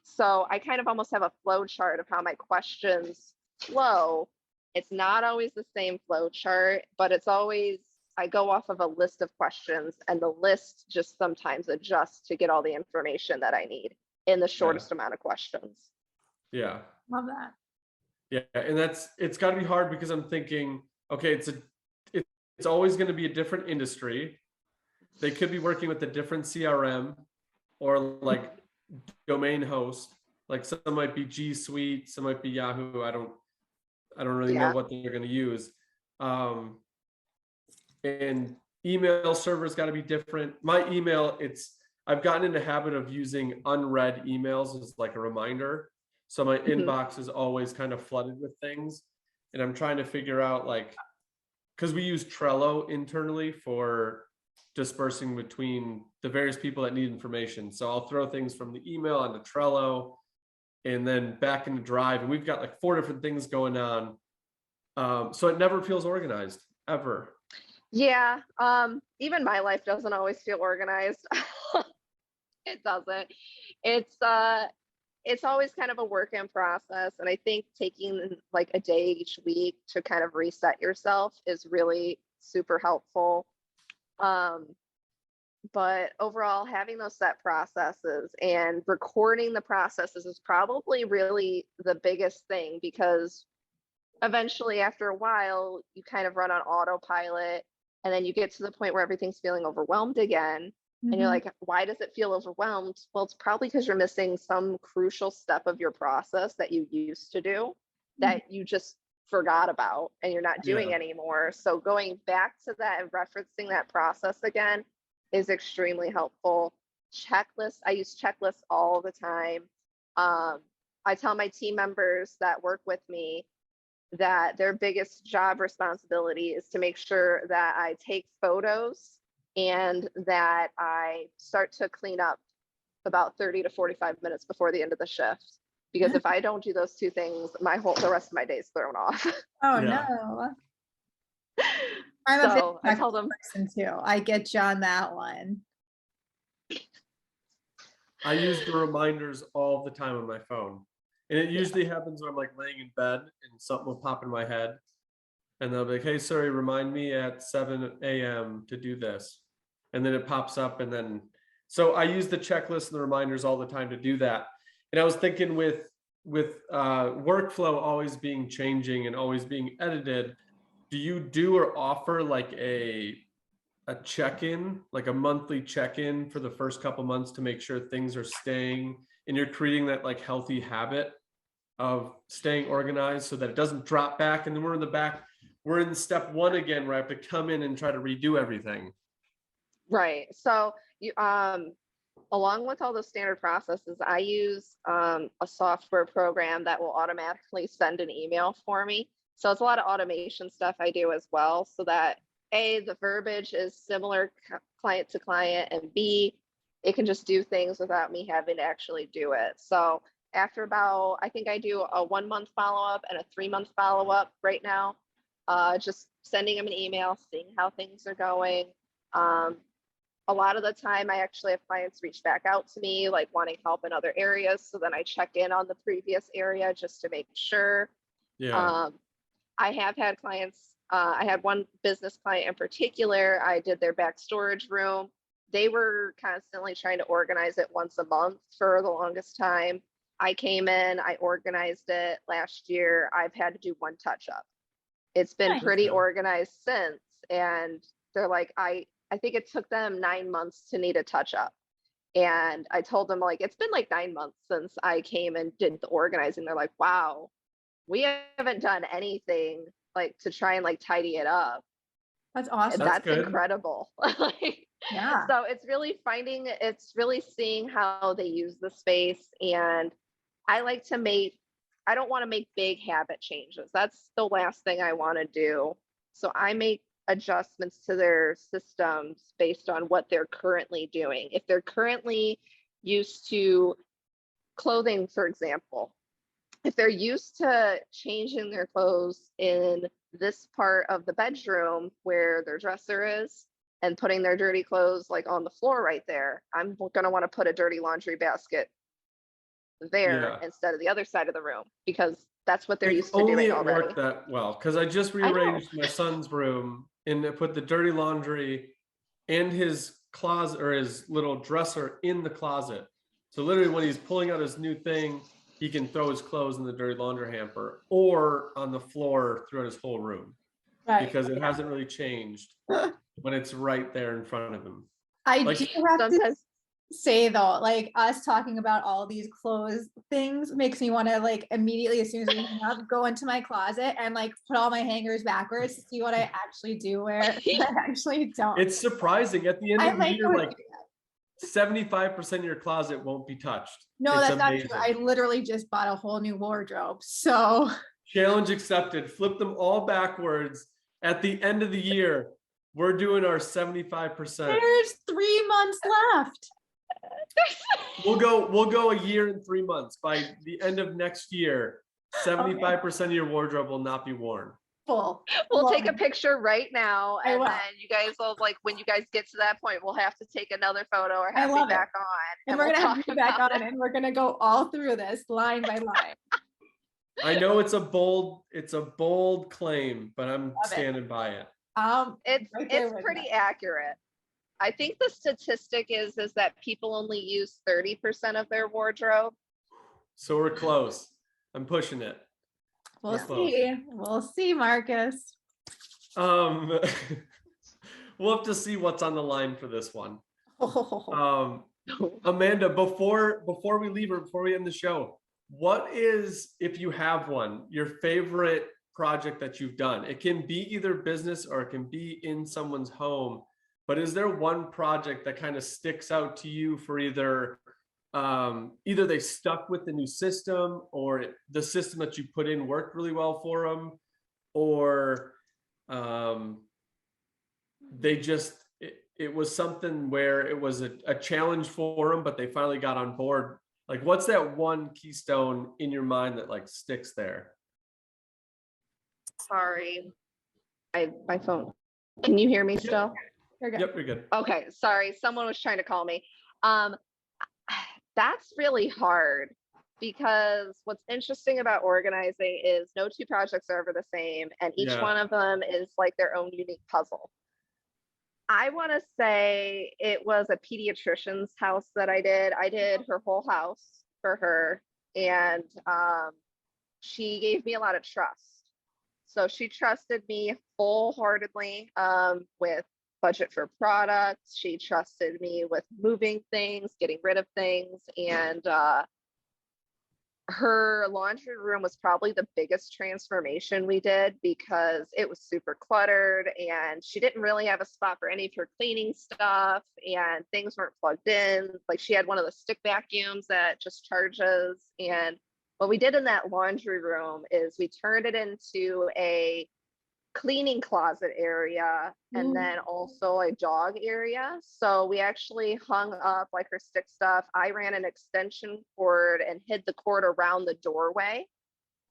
So I kind of almost have a flow chart of how my questions flow. It's not always the same flow chart, but it's always, I go off of a list of questions, and the list just sometimes adjusts to get all the information that I need in the shortest amount of questions. Yeah. Love that. Yeah. And it's got to be hard, because I'm thinking, okay, it's always going to be a different industry. They could be working with a different CRM or like domain host. Like some might be G Suite, some might be Yahoo. I don't really know what they're going to use. And email server's got to be different. My email, I've gotten into the habit of using unread emails as like a reminder. So my inbox is always kind of flooded with things. And I'm trying to figure out, like, because we use Trello internally for dispersing between the various people that need information. So I'll throw things from the email onto Trello and then back into Drive. And we've got like 4 different things going on. So it never feels organized, ever. Yeah. Even my life doesn't always feel organized. It doesn't. It's always kind of a work in process. And I think taking like a day each week to kind of reset yourself is really super helpful. But overall, having those set processes and recording the processes is probably really the biggest thing, because eventually after a while you kind of run on autopilot, and then you get to the point where everything's feeling overwhelmed again. And you're Mhm. like, why does it feel overwhelmed? Well, it's probably because you're missing some crucial step of your process that you used to do that you just forgot about and you're not doing Yeah. anymore. So going back to that and referencing that process again is extremely helpful. Checklists, I use checklists all the time. I tell my team members that work with me that their biggest job responsibility is to make sure that I take photos and that I start to clean up about 30 to 45 minutes before the end of the shift. Because if I don't do those two things, the rest of my day is thrown off. Oh Yeah. no. I'm a big So I tell checklist them, person too. I get you on that one. I use the reminders all the time on my phone. And it usually happens when I'm like laying in bed and something will pop in my head. And they'll be like, hey, sorry, remind me at 7 a.m. to do this. And then it pops up. And then, so I use the checklist and the reminders all the time to do that. And I was thinking with workflow always being changing and always being edited, do you do or offer like a check-in, like a monthly check-in for the first couple months to make sure things are staying and you're creating that like healthy habit of staying organized so that it doesn't drop back and then we're in step one again where I have to come in and try to redo everything. right. So you, along with all those standard processes, I use a software program that will automatically send an email for me. So it's a lot of automation stuff I do as well, so that A, the verbiage is similar client to client, and B, it can just do things without me having to actually do it. So after about, I think I do a 1 month follow-up and a 3 month follow-up right now, just sending them an email, seeing how things are going. A lot of the time I actually have clients reach back out to me like wanting help in other areas. So then I check in on the previous area just to make sure. Yeah. I have had clients, I had one business client in particular, I did their back storage room. They were constantly trying to organize it once a month for the longest time. I came in, I organized it last year. I've had to do one touch up. It's been Nice. pretty Okay. organized since. And they're like, I think it took them 9 months to need a touch up. And I told them, like, it's been like 9 months since I came and did the organizing. They're like, wow, we haven't done anything like to try and like tidy it up. That's awesome. That's That's good. incredible. Like, Yeah. so it's really seeing how they use the space. And I like to I don't want to make big habit changes. That's the last thing I want to do. So I make adjustments to their systems based on what they're currently doing. If they're currently used to clothing, for example, if they're used to changing their clothes in this part of the bedroom where their dresser is and putting their dirty clothes like on the floor right there, I'm going to want to put a dirty laundry basket there Yeah. instead of the other side of the room, because that's what they're If used to only doing it already. worked that well, because I just I know. rearranged my son's room and I put the dirty laundry and his closet or his little dresser in the closet. So literally when he's pulling out his new thing, he can throw his clothes in the dirty laundry hamper or on the floor throughout his whole room Right. because it hasn't really changed when it's right there in front of him. I Like- do have to Sometimes say though, like us talking about all these clothes things makes me want to like immediately, as soon as we hang up, go into my closet and like put all my hangers backwards to see what I actually do wear. I actually don't. It's surprising at the end I of the like year, what- like 75% of your closet won't be touched. No, It's that's not true. amazing. I literally just bought a whole new wardrobe. So Challenge accepted. Flip them all backwards. At the end of the year, we're doing our 75%. there's 3 months left. We'll go a year and 3 months. By the end of next year, 75% of your wardrobe will not be worn. We'll take a Love it. picture right now, I and will. then you guys will, like, when you guys get to that point, we'll have to take another photo or I have me love it. back on. And we're we'll gonna have talk you back about on it. and we're gonna go all through this line by line. I know it's a bold claim, but I'm Love it. standing by it. It's right there it's with pretty you. accurate. I think the statistic is that people only use 30% of their wardrobe. So we're close. I'm pushing it. We'll Yeah. Close. see. We'll see, Marcus. We'll have to see what's on the line for this one. Amanda, before we leave or before we end the show, what is, if you have one, your favorite project that you've done? It can be either business or it can be in someone's home, but is there one project that kind of sticks out to you for either they stuck with the new system, or the system that you put in worked really well for them, or they just, it was something where it was a challenge for them, but they finally got on board? Like, what's that one keystone in your mind that like sticks there? Sorry, my phone. Can you hear me still? You're good. Yep, you're good. Okay, sorry. Someone was trying to call me. That's really hard, because what's interesting about organizing is no two projects are ever the same, and each one of them is like their own unique puzzle. I want to say it was a pediatrician's house that I did. I did her whole house for her, and she gave me a lot of trust. So she trusted me wholeheartedly with budget for products. She trusted me with moving things, getting rid of things, and her laundry room was probably the biggest transformation we did, because it was super cluttered and she didn't really have a spot for any of her cleaning stuff, and things weren't plugged in. Like, she had one of the stick vacuums that just charges. And what we did in that laundry room is we turned it into a cleaning closet area, and then also a dog area. So we actually hung up like her stick stuff. I ran an extension cord and hid the cord around the doorway,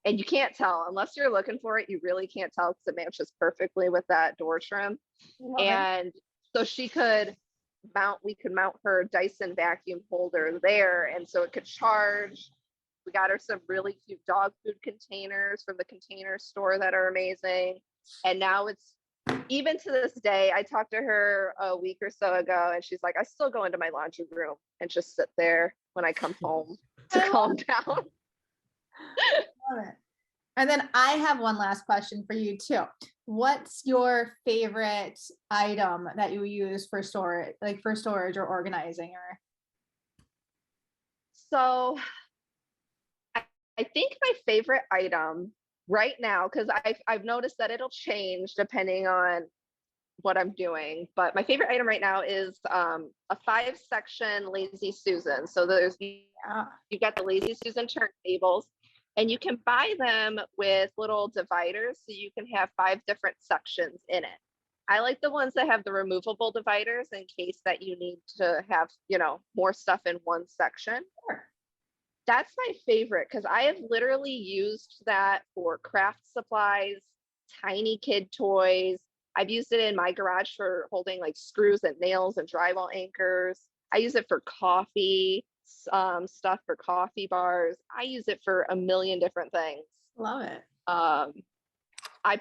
and you can't tell unless you're looking for it. You really can't tell, because it matches perfectly with that door trim. And so we could mount her Dyson vacuum holder there, and so it could charge. We got her some really cute dog food containers from the Container Store that are amazing. And now it's, even to this day, I talked to her a week or so ago, and she's like, I still go into my laundry room and just sit there when I come home to calm down. Love it. And then I have one last question for you too. What's your favorite item that you use for storage, like for storage or organizing? Or So I think my favorite item right now, because I've noticed that it'll change depending on what I'm doing, but my favorite item right now is a 5-section Lazy Susan. So you've got the Lazy Susan turntables, and you can buy them with little dividers, so you can have 5 different sections in it. I like the ones that have the removable dividers in case that you need to have, more stuff in one section. That's my favorite, because I have literally used that for craft supplies, tiny kid toys. I've used it in my garage for holding like screws and nails and drywall anchors. I use it for coffee, stuff for coffee bars. I use it for a million different things. love it. I've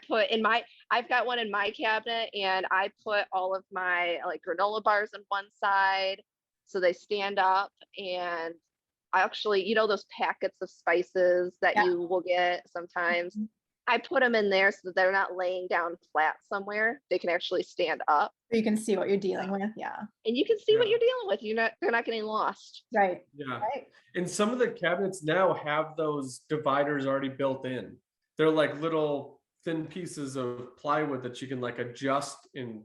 got one in my cabinet, and I put all of my like granola bars on one side so they stand up. And I actually, those packets of spices that you will get sometimes, I put them in there so that they're not laying down flat somewhere. They can actually stand up. So you can see what you're dealing with. Yeah. And you can see what you're dealing with. They're not getting lost. Right. Yeah. Right. And some of the cabinets now have those dividers already built in. They're like little thin pieces of plywood that you can like adjust and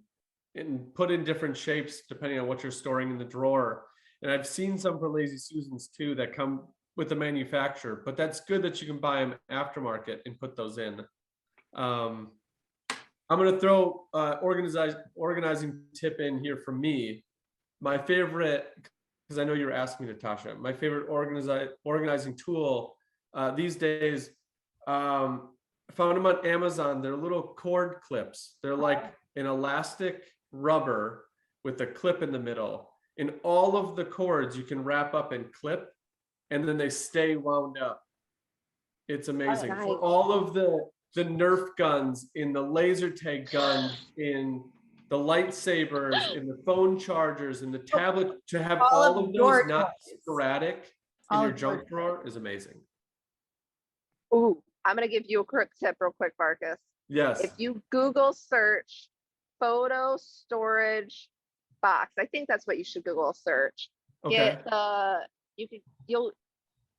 put in different shapes depending on what you're storing in the drawer. And I've seen some for Lazy Susans too that come with the manufacturer, but that's good that you can buy them aftermarket and put those in. I'm going to throw organizing tip in here for me. My favorite, because I know you were asking me, Natasha, my favorite organizing tool these days I found them on Amazon. They're little cord clips. They're like an elastic rubber with a clip in the middle. And all of the cords you can wrap up and clip, and then they stay wound up. It's amazing. nice. For all of the Nerf guns, in the laser tag guns, in the lightsabers, in the phone chargers, in the tablet, to have All all of of your those not toys. sporadic in All your of your junk drawer is amazing. Ooh, I'm gonna give you a quick tip real quick, Marcus. Yes. If you Google search photo storage box, I think that's what you should Google search. Okay. Get the,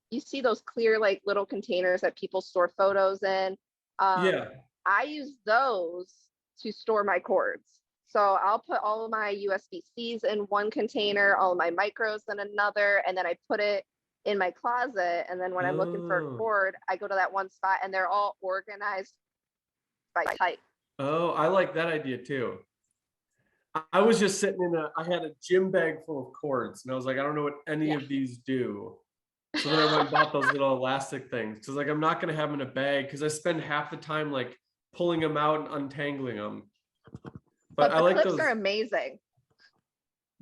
you see those clear like little containers that people store photos in. Yeah. I use those to store my cords. So I'll put all of my USB-Cs in one container, all of my micros in another, and then I put it in my closet. And then when I'm looking for a Oh. cord, I go to that one spot and they're all organized by type. Oh, I like that idea too. I was just sitting I had a gym bag full of cords, and I was like, I don't know what any of these do. So then I went and bought those little elastic things, because like I'm not gonna have them in a bag, because I spend half the time like pulling them out and untangling them. But I the like clips those. are amazing.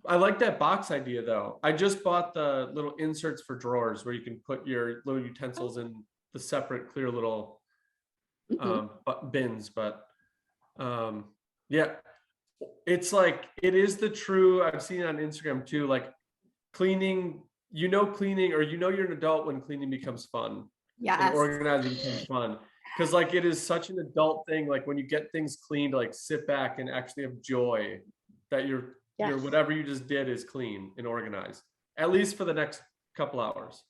I like that box idea though. I just bought the little inserts for drawers where you can put your little utensils in the separate clear little bins. But yeah, it's like, it is the true, I've seen it on Instagram too, like cleaning, cleaning, or you're an adult when cleaning becomes fun. Yes. And organizing becomes fun. Because like it is such an adult thing, like when you get things clean, to like sit back and actually have joy that your whatever you just did is clean and organized, at least for the next couple hours.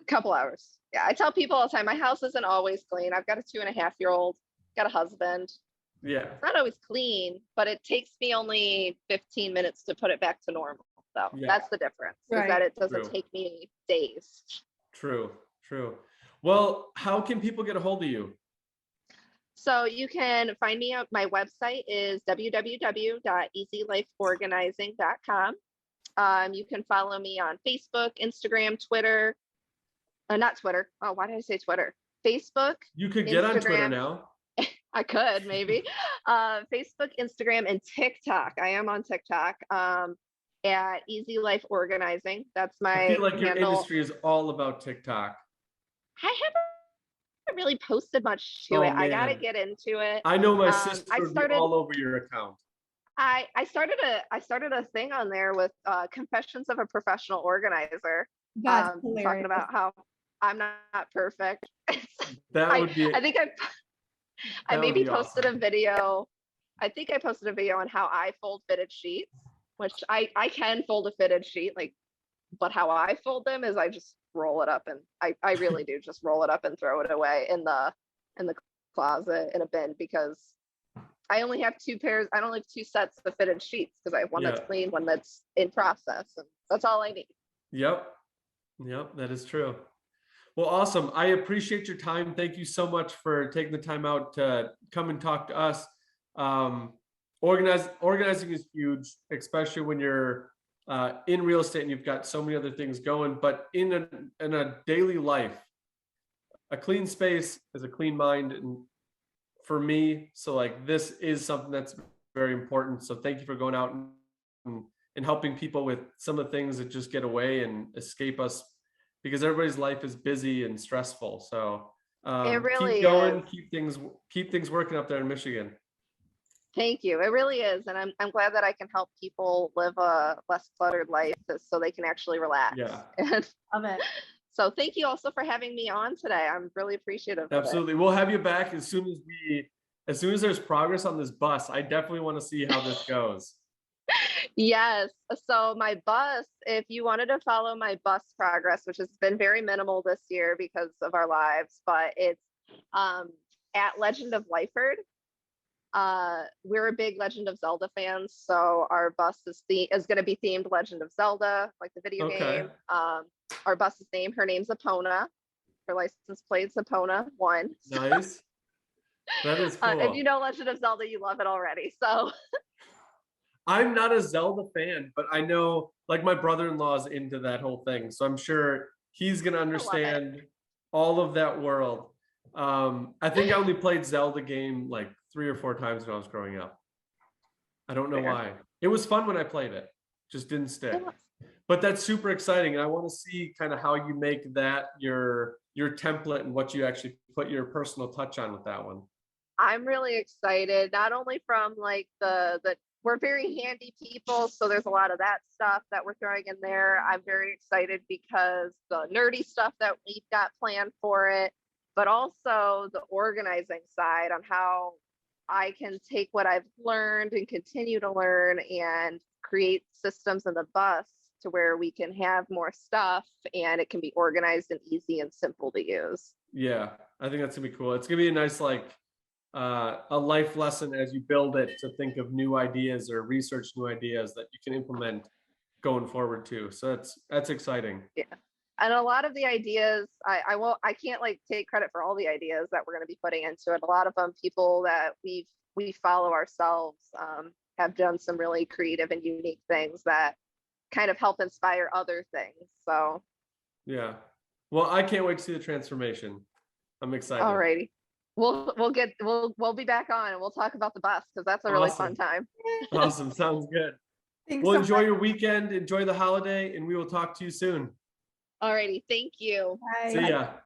Couple hours. Yeah, I tell people all the time, my house isn't always clean. I've got a 2.5-year-old, got a husband. Yeah. It's not always clean, but it takes me only 15 minutes to put it back to normal. So that's the difference, is that it doesn't take me days. True. Well, how can people get a hold of you? So you can find me at my website is www.easylifeorganizing.com. You can follow me on Facebook, Instagram, Twitter. Not Twitter. Oh, why did I say Twitter? Facebook. You could get Instagram. on Twitter now. I could maybe. Facebook, Instagram, and TikTok. I am on TikTok at Easy Life Organizing. That's my I feel like your handle. industry is all about TikTok. I haven't really posted much to it. I gotta get into it. I know my sister would started be all over your account. I started a thing on there with Confessions of a Professional Organizer. Talking about how I'm not perfect. That would be. I think I maybe posted a video. I think I posted a video on how I fold fitted sheets, which I can fold a fitted sheet, like, but how I fold them is I just roll it up, and I really do just roll it up and throw it away in the closet in a bin, because I only have two sets of fitted sheets, because I have one that's clean, one that's in process, and that's all I need. Yep, that is true. Well, awesome. I appreciate your time. Thank you so much for taking the time out to come and talk to us. Organizing is huge, especially when you're in real estate and you've got so many other things going. But in a daily life, a clean space is a clean mind, and for me, so like this is something that's very important. So thank you for going out and helping people with some of the things that just get away and escape us, because everybody's life is busy and stressful. So it really keep going, is. keep things working up there in Michigan. Thank you. It really is. And I'm glad that I can help people live a less cluttered life so they can actually relax. Yeah. Love it. So thank you also for having me on today. I'm really appreciative of it. Absolutely. We'll have you back as soon as there's progress on this bus. I definitely want to see how this goes. Yes. So my bus, if you wanted to follow my bus progress, which has been very minimal this year because of our lives, but it's at Legend of Liford. We're a big Legend of Zelda fans, so our bus is going to be themed Legend of Zelda, like the video game. Our bus's name, her name's Epona. Her license plate's Epona 1. Nice. That is cool. If you know Legend of Zelda, you love it already. So I'm not a Zelda fan, but I know like my brother-in-law is into that whole thing. So I'm sure he's going to understand all of that world. I think I only played Zelda game like 3 or 4 times when I was growing up. I don't know Fair. why. It was fun when I played it, just didn't stick. But that's super exciting, and I want to see kind of how you make that your template and what you actually put your personal touch on with that one. I'm really excited, not only from like the we're very handy people, so there's a lot of that stuff that we're throwing in there. I'm very excited because the nerdy stuff that we've got planned for it, but also the organizing side on how I can take what I've learned and continue to learn and create systems in the bus to where we can have more stuff and it can be organized and easy and simple to use. Yeah, I think that's gonna be cool. It's gonna be a nice like a life lesson as you build it to think of new ideas or research new ideas that you can implement going forward too. So that's exciting. Yeah. And a lot of the ideas, I can't like take credit for all the ideas that we're going to be putting into it. A lot of them, people that we follow ourselves, have done some really creative and unique things that kind of help inspire other things. So Yeah. Well, I can't wait to see the transformation. I'm excited. alrighty. We'll be back on and we'll talk about the bus because that's a really fun time. Awesome. Sounds good. Thanks Well, so enjoy much. your weekend, enjoy the holiday, and we will talk to you soon. Alrighty, thank you. Bye. See ya.